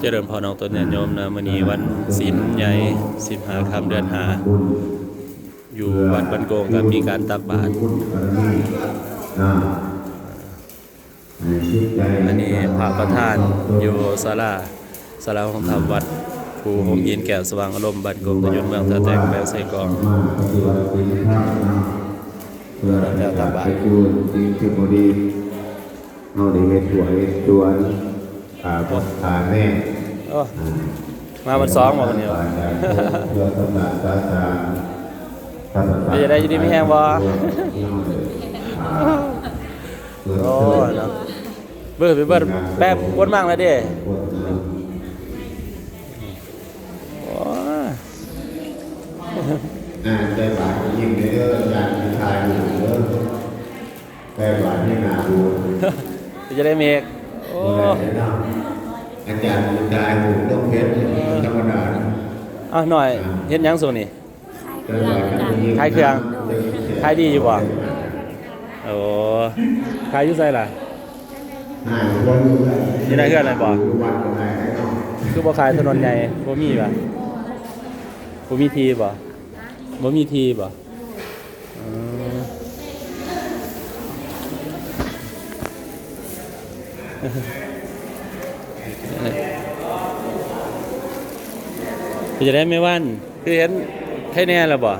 เจริญพรน้องตัวเนี่ยโยมนะมื้อนี้วันศีลใหญ่15ค่ำเดือน5อยู่วัดบ้านโกงก็มีการตักบาตรอันนี้พระประธานอยู่ศาลาของธรรมวัดภูหงยินแก้วสว่างอารมณ์บ้านโกงตำบลเมืองท่าแตกแปลงไสกองจะตักบาตรเอาได้เฮ็ดตัวเฮ็ดตัวพ่อแม่มาวัน2บ่วันนี้จะได้อยู่ดีมีแฮงบ่โอ้เนาะเบิ่งแป๊บวนมั่งแล้วเด้โอ้ได้บาทยิ่งเด้ออยากมีทายอยู่เด้อได้บาทที่นาดูจะได้เมกโอ้อาจารย์ตายหูต้องเพชรธรรมดาหน่อยเฮ็ดหยังส่วนนี้ขายเครื่องขายดีอยู่บ่โอ้ขายอยู่ไสล่ะอยู่ในเฮือนอะไรบ่คือบ่ขายถนนใหญ่บ่มีบ่บ่มีทีบ่บ่มีทีบ่จะได้ไม่วันคือเห็นแค่นี้แล้วบ่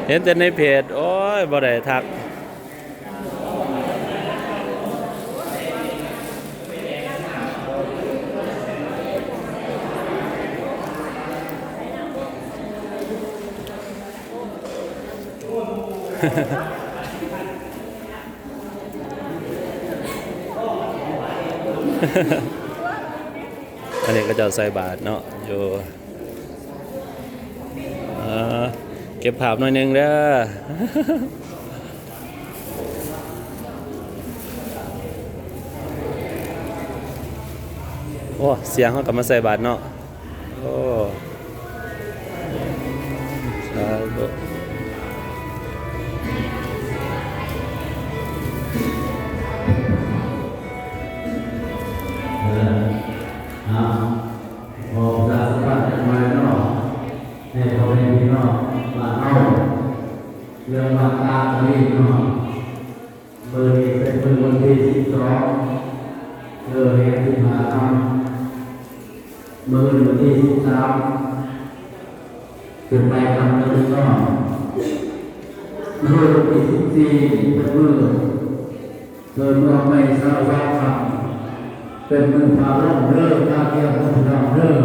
เห็นแต่ในเพจโอ้ยบ่ได้ทักอันนี้ก็จะใส่บาทเนาะอยู่เก็บภาพหน่อยนึงเด้อโอ้เสียงเขากลับมาใส่บาทเนาะโอ้สาธุเรื่องราคาตัวนี้เนาะเบอร์นี้เป็นเบอร์วันที่12เรียนที่มาทำเบอร์วันที่13ขึ้นไปทำแล้วก็เบอร์วันที่14เป็นเบอร์ไม่ทราบว่าเป็นมือพาล่องเริ่มตาเกี่ยวกับเราเริ่ม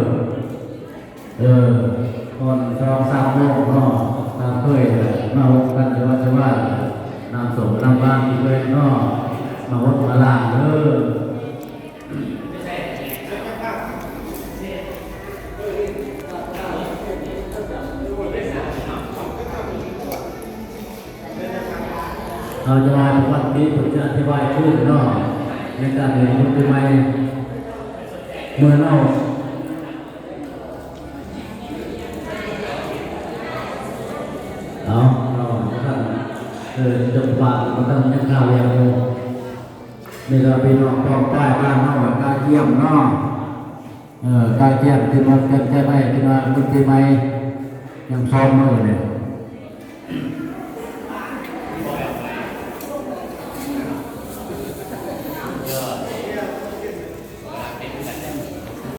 คนชอบสร้างโลกเนาะตาเคยมาหกกันจะว่านำส่งนำบ้านที่เคยเนาะมาหดมาล่างเราจะมาวันนี้ผมจะอธิบายขึ้นเนาะในการเรียนรู้ทำไมเมื่อเราจังหวะมันต้องยังข่าวอย่างโมนี่เราไปนอนกองป้ายบ้านนอกกาเยี่ยมนอกกาเยี่ยมที่มันเป็นแค่ไหนที่มันเป็นที่ไหมยังซ้อมมือเนี่ย